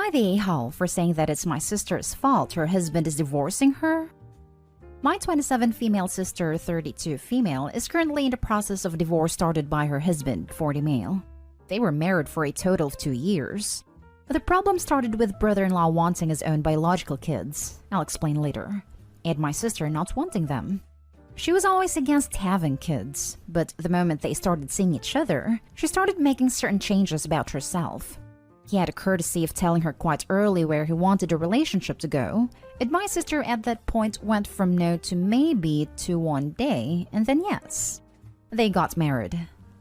I the a-hole for saying that it's my sister's fault her husband is divorcing her? My 27 female sister, 32 female, is currently in the process of divorce started by her husband, 40 male. They were married for a total of 2 years. The problem started with brother-in-law wanting his own biological kids, I'll explain later, and my sister not wanting them. She was always against having kids, but the moment they started seeing each other, she started making certain changes about herself. He had a courtesy of telling her quite early where he wanted a relationship to go, and my sister at that point went from no to maybe to one day, and then yes. They got married.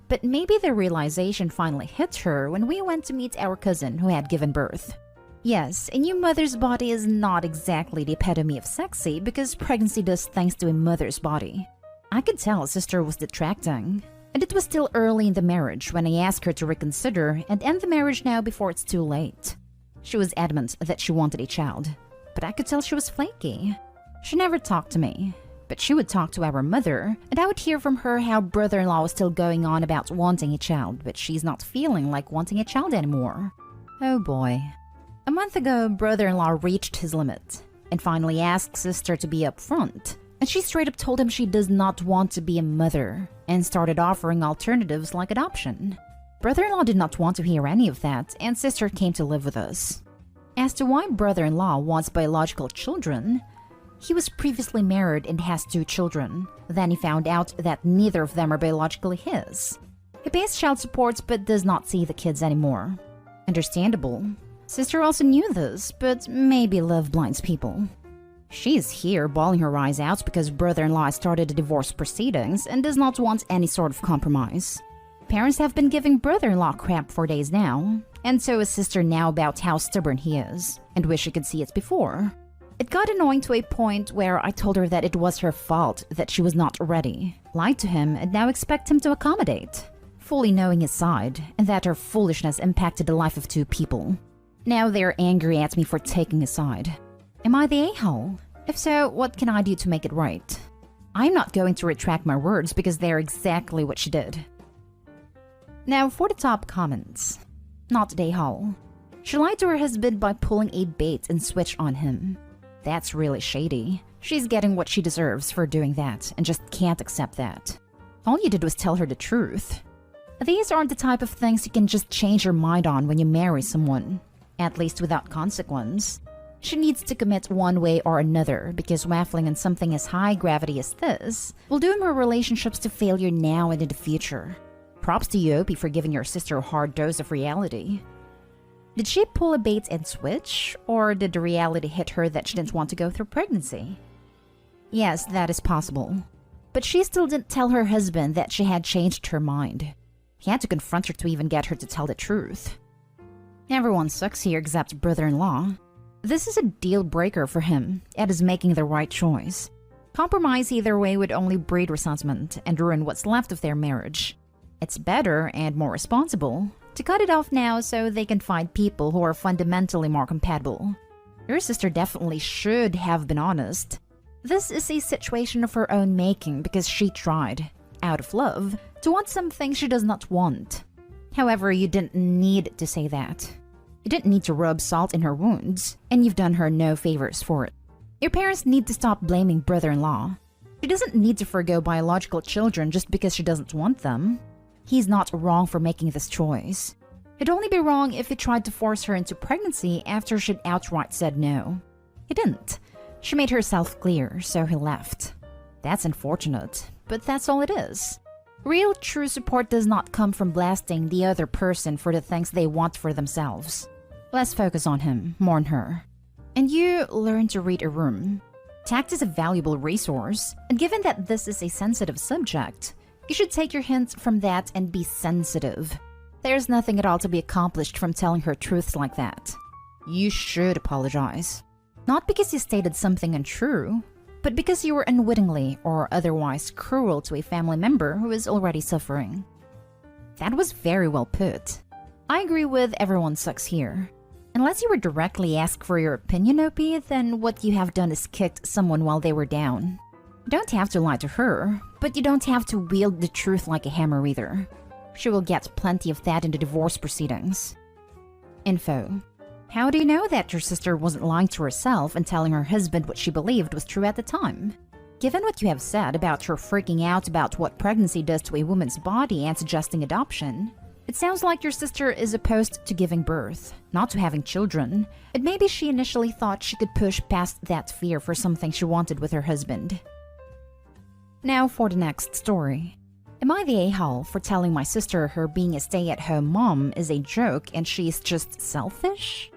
But maybe the realization finally hit her when we went to meet our cousin who had given birth. Yes, a new mother's body is not exactly the epitome of sexy because pregnancy does things to a mother's body. I could tell sister was detracting. And it was still early in the marriage when I asked her to reconsider and end the marriage now before it's too late. She was adamant that she wanted a child, but I could tell she was flaky. She never talked to me, but she would talk to our mother, and I would hear from her how brother-in-law was still going on about wanting a child, but she's not feeling like wanting a child anymore. Oh boy. A month ago, brother-in-law reached his limit and finally asked sister to be upfront, and she straight up told him she does not want to be a mother and started offering alternatives like adoption. Brother-in-law did not want to hear any of that, and sister came to live with us. As to why brother-in-law wants biological children, he was previously married and has 2 children. Then he found out that neither of them are biologically his. He pays child support but does not see the kids anymore. Understandable. Sister also knew this, but maybe love blinds people. She's here bawling her eyes out because brother-in-law started the divorce proceedings and does not want any sort of compromise. Parents have been giving brother-in-law crap for days now, and so is sister now about how stubborn he is, and wish she could see it before. It got annoying to a point where I told her that it was her fault that she was not ready, lied to him, and now expect him to accommodate, fully knowing his side, and that her foolishness impacted the life of 2 people. Now they're angry at me for taking his side. Am I the a-hole? If so, what can I do to make it right? I'm not going to retract my words because they're exactly what she did. Now for the top comments. Not the a-hole. She lied to her husband by pulling a bait and switch on him. That's really shady. She's getting what she deserves for doing that and just can't accept that. All you did was tell her the truth. These aren't the type of things you can just change your mind on when you marry someone, at least without consequence. She needs to commit one way or another because waffling on something as high gravity as this will doom her relationships to failure now and in the future. Props to you, Opie, for giving your sister a hard dose of reality. Did she pull a bait and switch, or did the reality hit her that she didn't want to go through pregnancy? Yes, that is possible. But she still didn't tell her husband that she had changed her mind. He had to confront her to even get her to tell the truth. Everyone sucks here except brother-in-law. This is a deal breaker for him. Ed is making the right choice. Compromise either way would only breed resentment and ruin what's left of their marriage. It's better and more responsible to cut it off now so they can find people who are fundamentally more compatible. Your sister definitely should have been honest. This is a situation of her own making because she tried, out of love, to want something she does not want. However, you didn't need to say that. You didn't need to rub salt in her wounds, and you've done her no favors for it. Your parents need to stop blaming brother-in-law. She doesn't need to forgo biological children just because she doesn't want them. He's not wrong for making this choice. It'd only be wrong if he tried to force her into pregnancy after she'd outright said no. He didn't. She made herself clear, so he left. That's unfortunate, but that's all it is. Real true support does not come from blasting the other person for the things they want for themselves. Less focus on him, more on her. And you learn to read a room. Tact is a valuable resource, and given that this is a sensitive subject, you should take your hints from that and be sensitive. There's nothing at all to be accomplished from telling her truths like that. You should apologize. Not because you stated something untrue, but because you were unwittingly or otherwise cruel to a family member who is already suffering. That was very well put. I agree with everyone sucks here. Unless you were directly asked for your opinion, Opie, then what you have done is kicked someone while they were down. You don't have to lie to her, but you don't have to wield the truth like a hammer either. She will get plenty of that in the divorce proceedings. Info. How do you know that your sister wasn't lying to herself and telling her husband what she believed was true at the time? Given what you have said about her freaking out about what pregnancy does to a woman's body and suggesting adoption, it sounds like your sister is opposed to giving birth, not to having children, and maybe she initially thought she could push past that fear for something she wanted with her husband. Now for the next story. Am I the a-hole for telling my sister her being a stay-at-home mom is a joke and she's just selfish?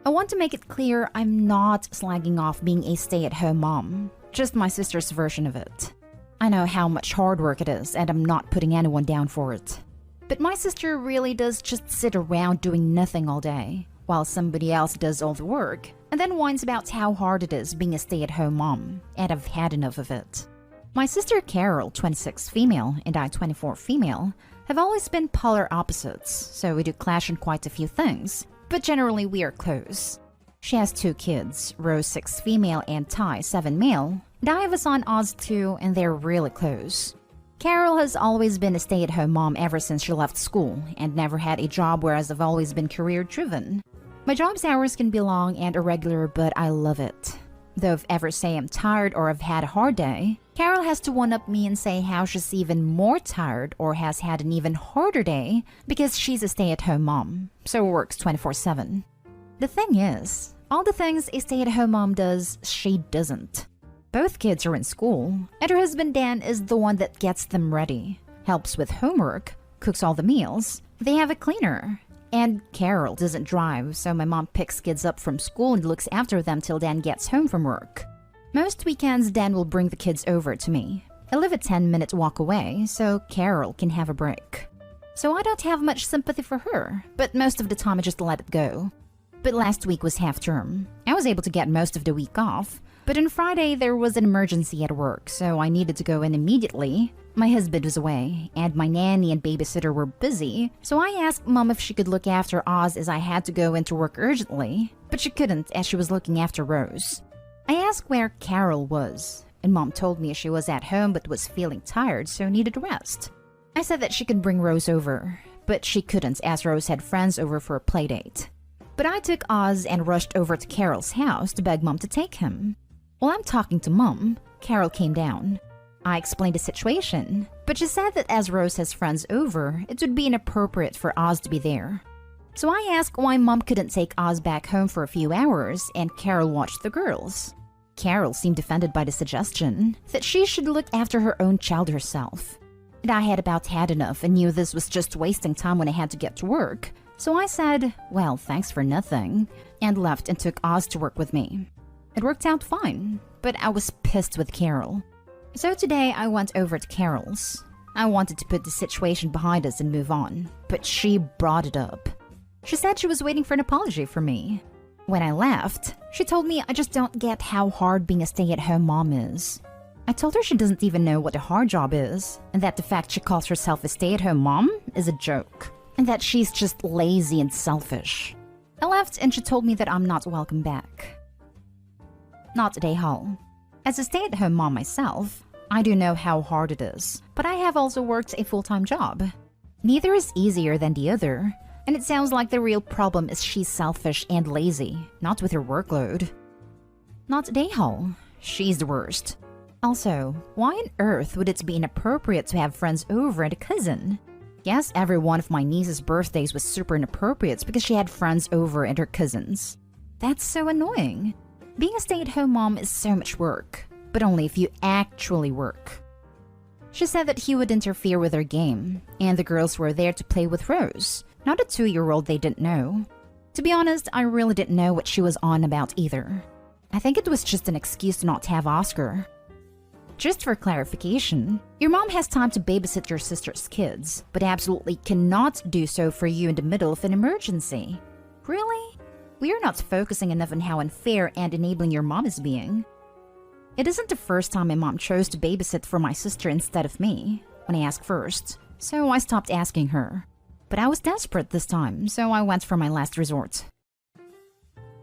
I want to make it clear I'm not slagging off being a stay-at-home mom, just my sister's version of it. I know how much hard work it is and I'm not putting anyone down for it. But my sister really does just sit around doing nothing all day, while somebody else does all the work, and then whines about how hard it is being a stay-at-home mom, and I've had enough of it. My sister Carol, 26 female, and I, 24 female, have always been polar opposites, so we do clash in quite a few things, but generally we are close. She has 2 kids, Rose 6 female and Ty 7 male, and I have a son Oz 2, and they're really close. Carol has always been a stay-at-home mom ever since she left school and never had a job, whereas I've always been career-driven. My job's hours can be long and irregular, but I love it. Though if ever say I'm tired or I've had a hard day, Carol has to one-up me and say how she's even more tired or has had an even harder day because she's a stay-at-home mom, so works 24/7. The thing is, all the things a stay-at-home mom does, she doesn't. Both kids are in school, and her husband Dan is the one that gets them ready, helps with homework, cooks all the meals, they have a cleaner. And Carol doesn't drive, so my mom picks kids up from school and looks after them till Dan gets home from work. Most weekends, Dan will bring the kids over to me. I live a 10-minute walk away, so Carol can have a break. So I don't have much sympathy for her, but most of the time I just let it go. But last week was half term. I was able to get most of the week off, but on Friday there was an emergency at work, so I needed to go in immediately. My husband was away, and my nanny and babysitter were busy, so I asked Mom if she could look after Oz as I had to go into work urgently, but she couldn't as she was looking after Rose. I asked where Carol was, and Mom told me she was at home but was feeling tired, so needed a rest. I said that she could bring Rose over, but she couldn't as Rose had friends over for a playdate. But I took Oz and rushed over to Carol's house to beg Mom to take him. While I'm talking to Mom, Carol came down. I explained the situation, but she said that as Rose has friends over, it would be inappropriate for Oz to be there. So I asked why Mom couldn't take Oz back home for a few hours and Carol watched the girls. Carol seemed offended by the suggestion that she should look after her own child herself. And I had about had enough and knew this was just wasting time when I had to get to work. So I said, well, thanks for nothing, and left and took Oz to work with me. It worked out fine, but I was pissed with Carol. So today I went over to Carol's. I wanted to put the situation behind us and move on, but she brought it up. She said she was waiting for an apology from me. When I left, she told me I just don't get how hard being a stay-at-home mom is. I told her she doesn't even know what a hard job is, and that the fact she calls herself a stay-at-home mom is a joke, and that she's just lazy and selfish. I left and she told me that I'm not welcome back. Not today, Hall. As a stay-at-home mom myself, I do know how hard it is, but I have also worked a full-time job. Neither is easier than the other, and it sounds like the real problem is she's selfish and lazy, not with her workload. Not today, Hall. She's the worst. Also, why on earth would it be inappropriate to have friends over and a cousin? Yes, every one of my niece's birthdays was super inappropriate because she had friends over and her cousins. That's so annoying. Being a stay-at-home mom is so much work, but only if you actually work. She said that he would interfere with her game, and the girls were there to play with Rose, not a 2-year-old they didn't know. To be honest, I really didn't know what she was on about either. I think it was just an excuse to not have Oscar. Just for clarification, your mom has time to babysit your sister's kids, but absolutely cannot do so for you in the middle of an emergency. Really? We are not focusing enough on how unfair and enabling your mom is being. It isn't the first time my mom chose to babysit for my sister instead of me, when I asked first, so I stopped asking her. But I was desperate this time, so I went for my last resort.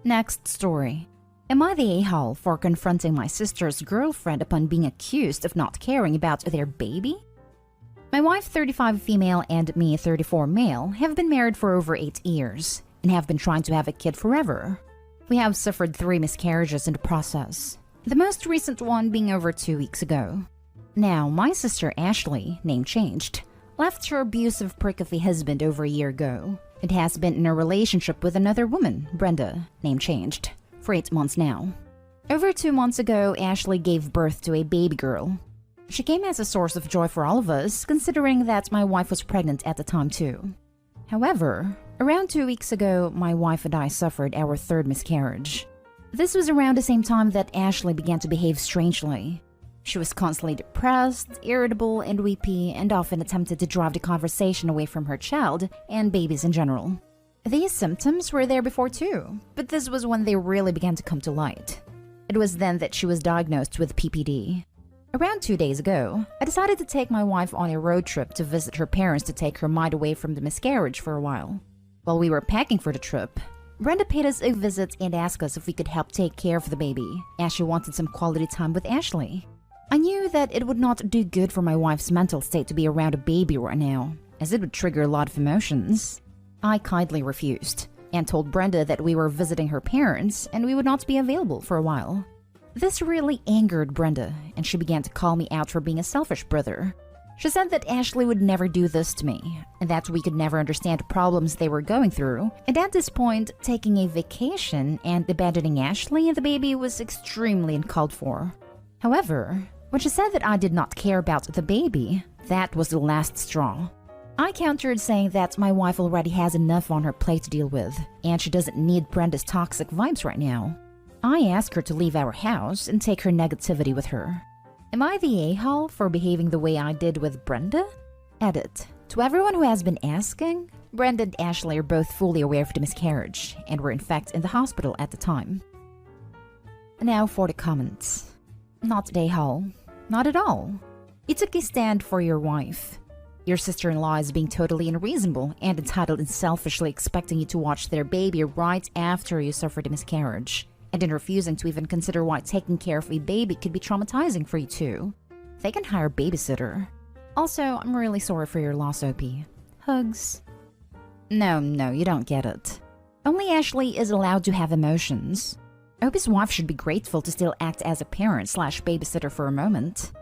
Next story. Am I the a-hole for confronting my sister's girlfriend upon being accused of not caring about their baby? My wife, 35 female, and me, 34 male, have been married for over 8 years. and have been trying to have a kid forever. We have suffered 3 miscarriages in the process, the most recent one being over 2 weeks ago. Now, my sister Ashley, name changed, left her abusive prick of a husband over a year ago and has been in a relationship with another woman, Brenda, name changed, for 8 months now. Over 2 months ago, Ashley gave birth to a baby girl. She came as a source of joy for all of us, considering that my wife was pregnant at the time too. However, around 2 weeks ago, my wife and I suffered our 3rd miscarriage. This was around the same time that Ashley began to behave strangely. She was constantly depressed, irritable, and weepy, and often attempted to drive the conversation away from her child and babies in general. These symptoms were there before too, but this was when they really began to come to light. It was then that she was diagnosed with PPD. Around 2 days ago, I decided to take my wife on a road trip to visit her parents to take her mind away from the miscarriage for a while. While we were packing for the trip, Brenda paid us a visit and asked us if we could help take care of the baby, as she wanted some quality time with Ashley. I knew that it would not do good for my wife's mental state to be around a baby right now, as it would trigger a lot of emotions. I kindly refused, and told Brenda that we were visiting her parents and we would not be available for a while. This really angered Brenda, and she began to call me out for being a selfish brother. She said that Ashley would never do this to me, and that we could never understand the problems they were going through, and at this point, taking a vacation and abandoning Ashley and the baby was extremely uncalled for. However, when she said that I did not care about the baby, that was the last straw. I countered saying that my wife already has enough on her plate to deal with, and she doesn't need Brenda's toxic vibes right now. I asked her to leave our house and take her negativity with her. Am I the a-hole for behaving the way I did with Brenda? Edit. To everyone who has been asking, Brenda and Ashley are both fully aware of the miscarriage and were in fact in the hospital at the time. Now for the comments. Not the a-hole. Not at all. You took a stand for your wife. Your sister-in-law is being totally unreasonable and entitled and selfishly expecting you to watch their baby right after you suffered a miscarriage, and in refusing to even consider why taking care of a baby could be traumatizing for you too. They can hire a babysitter. Also, I'm really sorry for your loss, OP. Hugs. No, you don't get it. Only Ashley is allowed to have emotions. OP's wife should be grateful to still act as a parent/babysitter for a moment.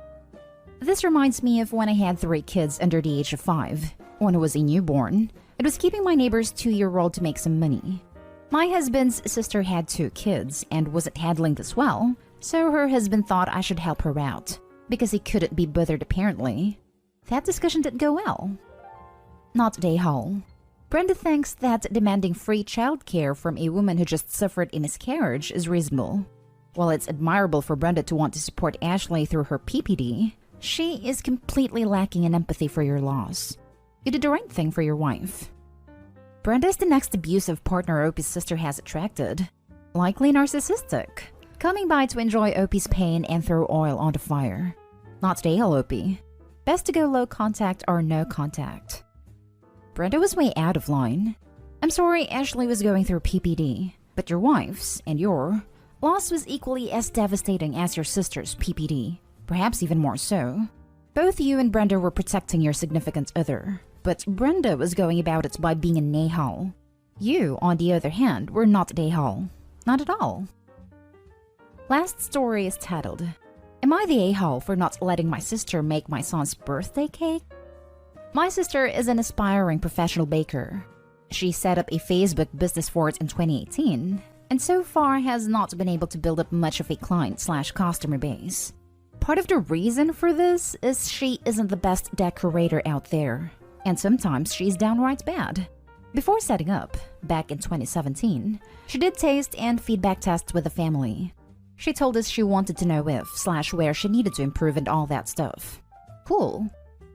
This reminds me of when I had 3 kids under the age of 5. When I was a newborn, it was keeping my neighbor's 2-year-old to make some money. My husband's sister had 2 kids and wasn't handling this well, so her husband thought I should help her out, because he couldn't be bothered apparently. That discussion didn't go well. Not the a-hole. Brenda thinks that demanding free childcare from a woman who just suffered a miscarriage is reasonable. While it's admirable for Brenda to want to support Ashley through her PPD, she is completely lacking in empathy for your loss. You did the right thing for your wife. Brenda is the next abusive partner OP's sister has attracted. Likely narcissistic, coming by to enjoy OP's pain and throw oil on the fire. Not the a-hole, OP. Best to go low contact or no contact. Brenda was way out of line. I'm sorry Ashley was going through PPD, but your wife's, and your, loss was equally as devastating as your sister's PPD, perhaps even more so. Both you and Brenda were protecting your significant other, but Brenda was going about it by being an a-hole. You, on the other hand, were not an a-hole. Not at all. Last story is titled, Am I the a-hole for not letting my sister make my son's birthday cake? My sister is an aspiring professional baker. She set up a Facebook business for it in 2018, and so far has not been able to build up much of a client/customer base. Part of the reason for this is she isn't the best decorator out there, and sometimes she's downright bad. Before setting up, back in 2017, she did taste and feedback tests with the family. She told us she wanted to know if/where she needed to improve and all that stuff. Cool.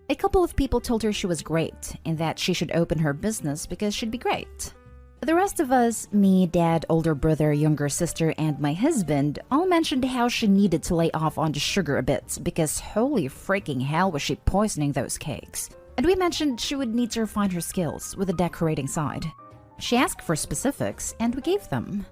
A couple of people told her she was great and that she should open her business because she'd be great. The rest of us, me, dad, older brother, younger sister, and my husband, all mentioned how she needed to lay off on the sugar a bit because holy freaking hell was she poisoning those cakes. And we mentioned she would need to refine her skills with the decorating side. She asked for specifics and we gave them.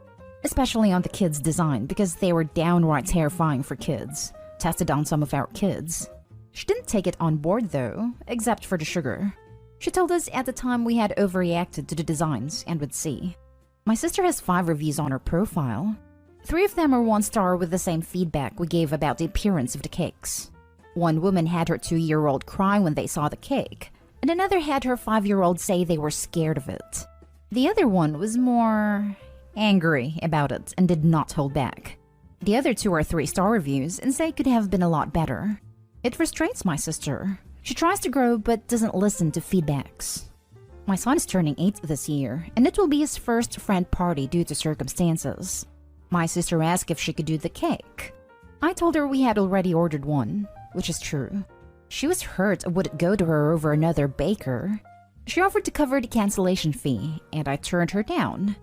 Especially on the kids' design because they were downright terrifying for kids. Tested on some of our kids. She didn't take it on board though, except for the sugar. She told us at the time we had overreacted to the designs and would see. My sister has 5 reviews on her profile. 3 of them are 1-star with the same feedback we gave about the appearance of the cakes. One woman had her 2-year-old cry when they saw the cake, and another had her 5-year-old say they were scared of it. The other one was more angry about it and did not hold back. The other 2 are 3-star reviews and say it could have been a lot better. It frustrates my sister. She tries to grow but doesn't listen to feedbacks. My son is turning 8 this year, and it will be his first friend party due to circumstances. My sister asked if she could do the cake. I told her we had already ordered one, which is true. She was hurt would it go to her over another baker. She offered to cover the cancellation fee, and I turned her down.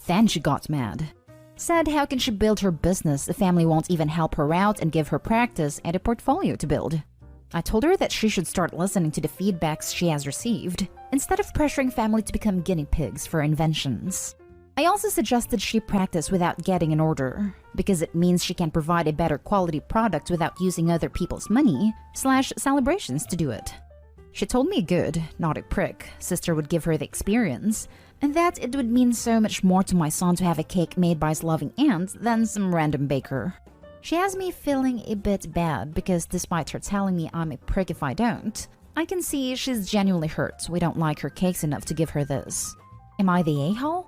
Then she got mad. Said how can she build her business if family won't even help her out and give her practice and a portfolio to build. I told her that she should start listening to the feedbacks she has received, instead of pressuring family to become guinea pigs for inventions. I also suggested she practice without getting an order, because it means she can provide a better quality product without using other people's money/celebrations to do it. She told me a good, not a prick, sister would give her the experience, and that it would mean so much more to my son to have a cake made by his loving aunt than some random baker. She has me feeling a bit bad because despite her telling me I'm a prick if I don't, I can see she's genuinely hurt we don't like her cakes enough to give her this. Am I the a-hole?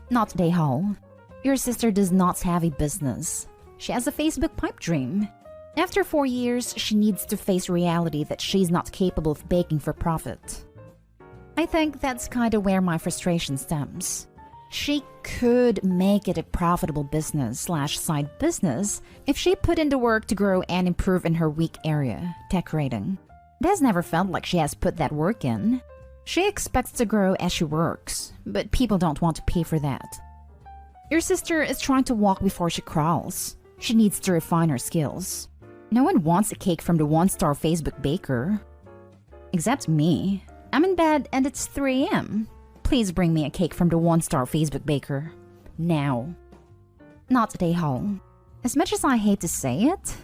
Not the a-hole. Your sister does not have a business. She has a Facebook pipe dream. After 4 years, she needs to face reality that she's not capable of baking for profit. I think that's kinda where my frustration stems. She could make it a profitable business/side business if she put in the work to grow and improve in her weak area, decorating. It has never felt like she has put that work in. She expects to grow as she works, but people don't want to pay for that. Your sister is trying to walk before she crawls. She needs to refine her skills. No one wants a cake from the 1-star Facebook baker. Except me. I'm in bed and it's 3 a.m. Please bring me a cake from the 1-star Facebook baker. Now. Not today, home. As much as I hate to say it,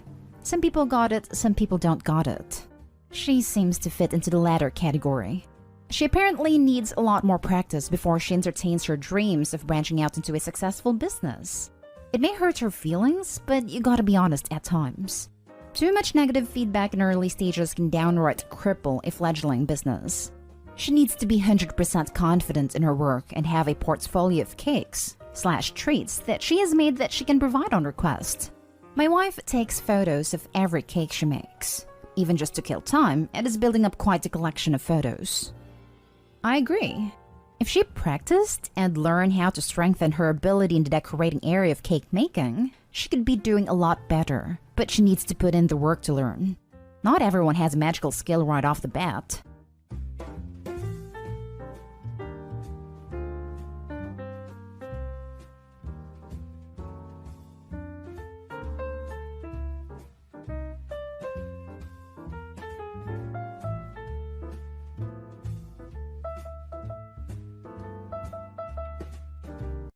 some people got it, some people don't got it. She seems to fit into the latter category. She apparently needs a lot more practice before she entertains her dreams of branching out into a successful business. It may hurt her feelings, but you gotta be honest at times. Too much negative feedback in early stages can downright cripple a fledgling business. She needs to be 100% confident in her work and have a portfolio of cakes/treats that she has made that she can provide on request. My wife takes photos of every cake she makes, even just to kill time, and is building up quite a collection of photos. I agree. If she practiced and learned how to strengthen her ability in the decorating area of cake making, she could be doing a lot better, but she needs to put in the work to learn. Not everyone has a magical skill right off the bat.